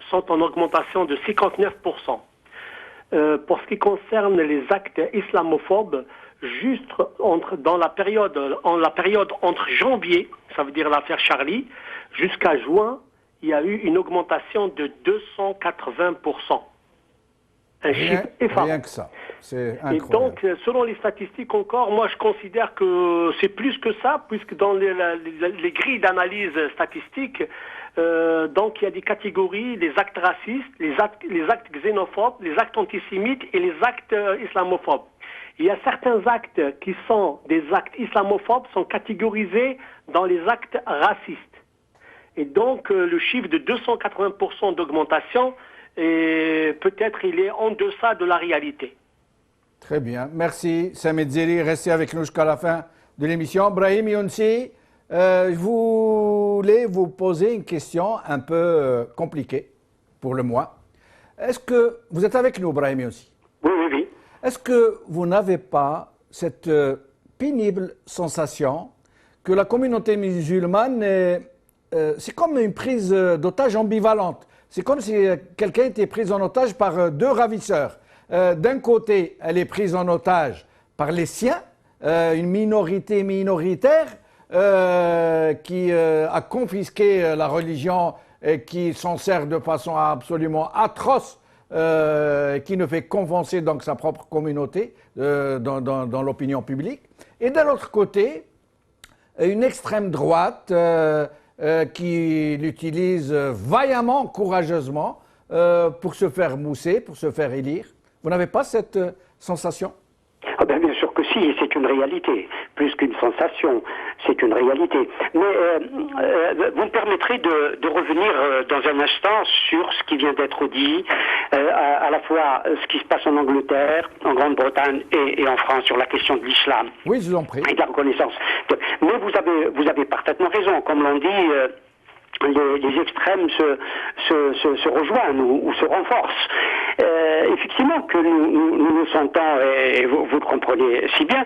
sont en augmentation de 59%. Pour ce qui concerne les actes islamophobes, juste dans la période entre janvier, ça veut dire l'affaire Charlie, jusqu'à juin, il y a eu une augmentation de 280%. Un chiffre effarant. Rien que ça. C'est incroyable. Et donc, selon les statistiques encore, moi je considère que c'est plus que ça, puisque dans les grilles d'analyse statistique, Donc il y a des catégories, les actes racistes, les actes xénophobes, les actes antisémites et les actes islamophobes. Il y a certains actes qui sont des actes islamophobes sont catégorisés dans les actes racistes. Et donc le chiffre de 280% d'augmentation, peut-être il est en deçà de la réalité. Très bien. Merci, Samed Zeri. Restez avec nous jusqu'à la fin de l'émission. Brahim Younsi, je voulais vous poser une question un peu compliquée pour le mois. Est-ce que vous êtes avec nous, Brahim Younsi? Oui, oui, oui. Est-ce que vous n'avez pas cette pénible sensation que la communauté musulmane, c'est comme une prise d'otage ambivalente? C'est comme si quelqu'un était pris en otage par deux ravisseurs. D'un côté, elle est prise en otage par les siens, une minorité minoritaire qui a confisqué la religion et qui s'en sert de façon absolument atroce, qui ne fait qu'enfoncer donc sa propre communauté dans l'opinion publique. Et de l'autre côté, une extrême droite qui l'utilise vaillamment, courageusement, pour se faire mousser, pour se faire élire. Vous n'avez pas cette sensation? Ah ben bien sûr que si, c'est une réalité. Plus qu'une sensation, c'est une réalité. Mais vous me permettrez de revenir dans un instant sur ce qui vient d'être dit, à la fois ce qui se passe en Angleterre, en Grande-Bretagne et en France sur la question de l'islam. Oui, je vous en prie. Et de la reconnaissance. Mais vous avez parfaitement raison. Comme l'on dit, les extrêmes se rejoignent ou se renforcent. Effectivement que nous sentons, et vous le comprenez si bien,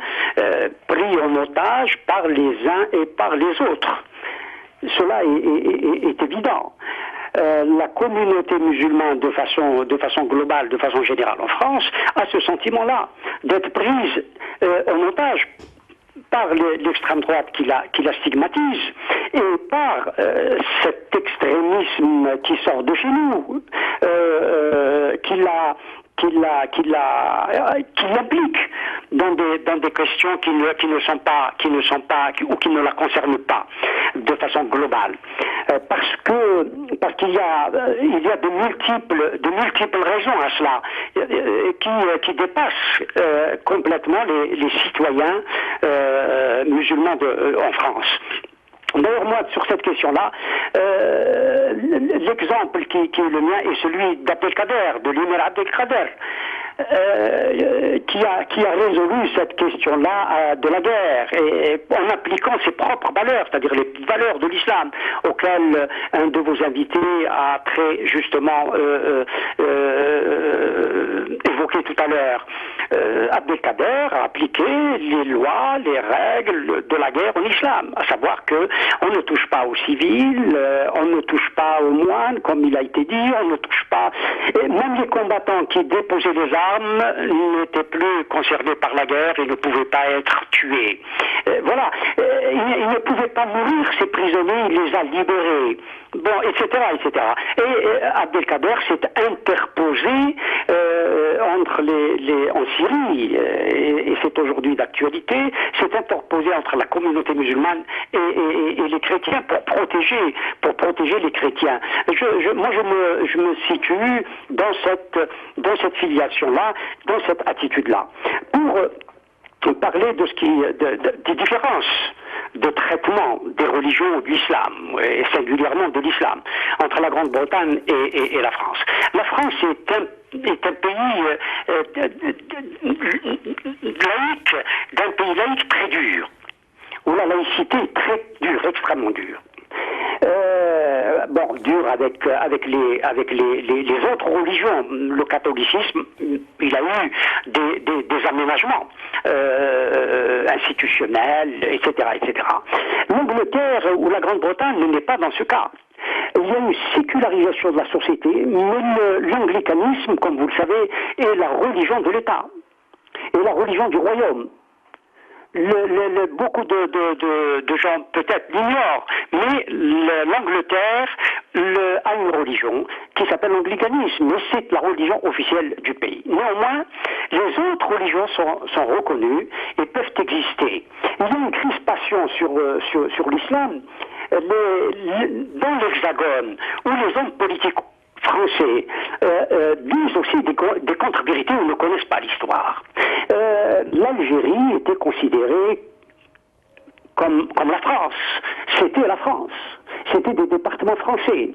pris en otage par les uns et par les autres. Cela est évident. La communauté musulmane, de façon globale, de façon générale en France, a ce sentiment-là d'être prise en otage par l'extrême droite qui la stigmatise et par cet extrémisme qui sort de chez nous, qui l'implique dans des questions qui ne sont pas ou qui ne la concernent pas de façon globale, parce qu'il y a de multiples raisons à cela qui dépassent complètement les citoyens musulmans en France. D'ailleurs, moi, sur cette question-là, l'exemple qui est le mien est celui d'Abdelkader, de l'émir Abdelkader, qui a résolu cette question-là de la guerre, et en appliquant ses propres valeurs, c'est-à-dire les valeurs de l'islam, auxquelles un de vos invités a très justement évoqué tout à l'heure. Abdelkader a appliqué les lois, les règles de la guerre en islam, à savoir que on ne touche pas aux civils, on ne touche pas aux moines, comme il a été dit, on ne touche pas... Et même les combattants qui déposaient les armes n'étaient plus concernés par la guerre et ne pouvaient pas être tués. Voilà, ils ne pouvaient pas mourir, ces prisonniers, il les a libérés. Bon, etc., etc. Et Abdelkader s'est interposé en Syrie, et c'est aujourd'hui d'actualité, s'est interposé entre la communauté musulmane et les chrétiens pour protéger les chrétiens. Moi, je me situe dans cette filiation-là, dans cette attitude-là. Pour parler des différences de traitement des religions de l'islam, et singulièrement de l'islam, entre la Grande-Bretagne et la France. La France est un pays laïque, d'un pays laïque très dur, où la laïcité est très dure, extrêmement dure. Dur avec les autres religions. Le catholicisme, il a eu des aménagements institutionnels, etc., etc. L'Angleterre ou la Grande-Bretagne n'est pas dans ce cas. Il y a une sécularisation de la société, mais l'anglicanisme, comme vous le savez, est la religion de l'État, et la religion du royaume. Beaucoup de gens peut-être l'ignorent, mais l'Angleterre a une religion qui s'appelle l'anglicanisme, mais c'est la religion officielle du pays. Néanmoins, les autres religions sont reconnues et peuvent exister. Il y a une crispation sur l'islam dans l'Hexagone, où les hommes politiques français disent aussi des contre-vérités ou ne connaissent pas l'histoire. L'Algérie était considérée comme la France. C'était la France. C'était des départements français.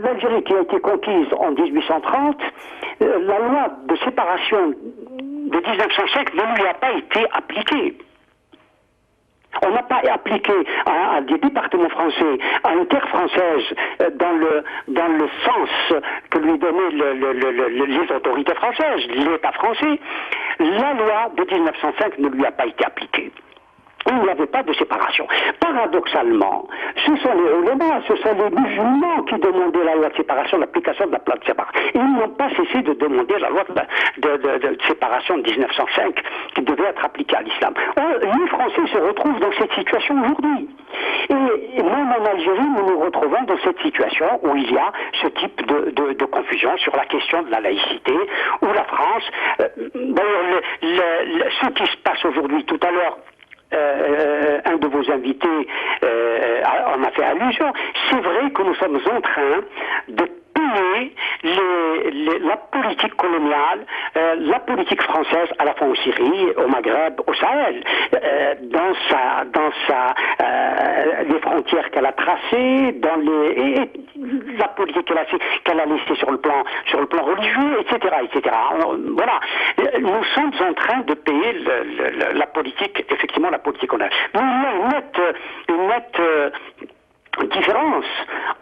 L'Algérie qui a été conquise en 1830, la loi de séparation de 1905 ne lui a pas été appliquée. On n'a pas appliqué à des départements français, à une terre française, dans le sens que lui donnaient les autorités françaises, l'État français. La loi de 1905 ne lui a pas été appliquée. Il n'y avait pas de séparation. Paradoxalement, ce sont les oulémas, ce sont les musulmans qui demandaient la loi de séparation, l'application de la loi de séparation. Ils n'ont pas cessé de demander la loi de séparation de 1905 qui devait être appliquée à l'islam. Les Français se retrouvent dans cette situation aujourd'hui. Et même en Algérie, nous nous retrouvons dans cette situation où il y a ce type de confusion sur la question de la laïcité, où la France, d'ailleurs, ce qui se passe aujourd'hui, tout à l'heure, un de vos invités en a fait allusion. C'est vrai que nous sommes en train de payer la politique coloniale, la politique française à la fois en Syrie, au Maghreb, au Sahel, dans les frontières qu'elle a tracées, et la politique qu'elle a laissée sur le plan religieux, etc., etc. Voilà, nous sommes en train de payer la politique, effectivement la politique coloniale. Mais il y a une nette différence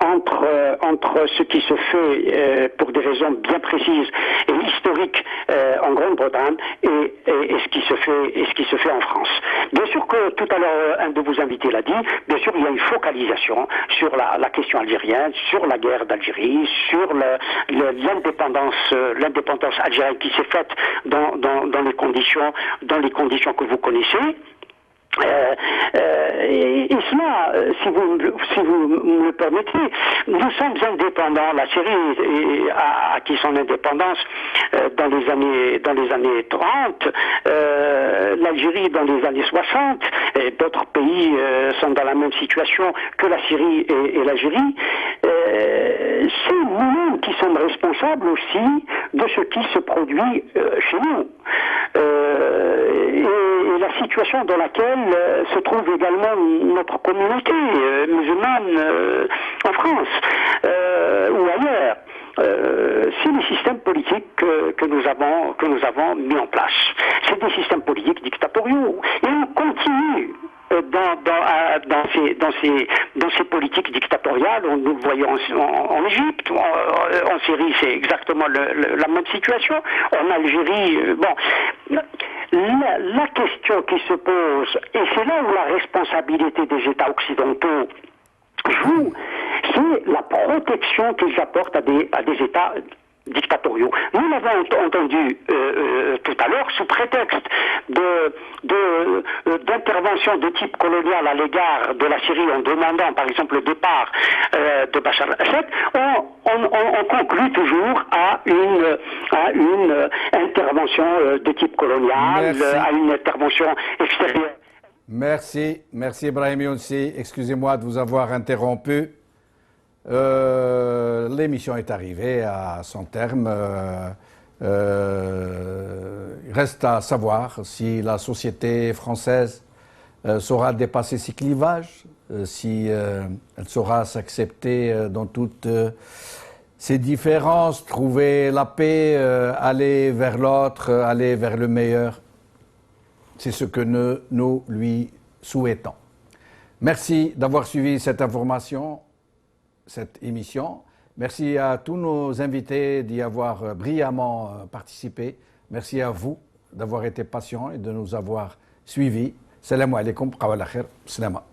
entre ce qui se fait pour des raisons bien précises et historiques en Grande-Bretagne et ce qui se fait en France. Bien sûr que tout à l'heure un de vos invités l'a dit, bien sûr il y a une focalisation sur la question algérienne, sur la guerre d'Algérie, sur l'indépendance algérienne qui s'est faite dans les conditions que vous connaissez. Et cela, si vous me le permettez, nous sommes indépendants. La Syrie a acquis son indépendance dans les années 30, l'Algérie dans les années 60, et d'autres pays sont dans la même situation que la Syrie et l'Algérie. C'est nous-mêmes qui sommes responsables aussi de ce qui se produit chez nous. Et la situation dans laquelle se trouve également notre communauté musulmane en France ou ailleurs. C'est les systèmes politiques que nous avons mis en place. C'est des systèmes politiques dictatoriaux. Et on continue dans ces politiques dictatoriales. Nous le voyons en Égypte, en Syrie, c'est exactement la même situation. En Algérie, la question qui se pose, et c'est là où la responsabilité des États occidentaux joue, c'est la protection qu'ils apportent à des États dictatoriaux. Nous l'avons entendu tout à l'heure sous prétexte d'intervention de type colonial à l'égard de la Syrie en demandant par exemple le départ de Bachar el-Assad, on conclut toujours à une intervention de type colonial, à une intervention extérieure. Merci Ibrahim Younsi. Excusez-moi de vous avoir interrompu. L'émission est arrivée à son terme. Il reste à savoir si la société française saura dépasser ses clivages, si elle saura s'accepter dans toutes ses différences, trouver la paix, aller vers l'autre, aller vers le meilleur. C'est ce que nous lui souhaitons. Merci d'avoir suivi cette information, cette émission. Merci à tous nos invités d'y avoir brillamment participé. Merci à vous d'avoir été patients et de nous avoir suivis. Salam alaikum, qawal akhir, salama.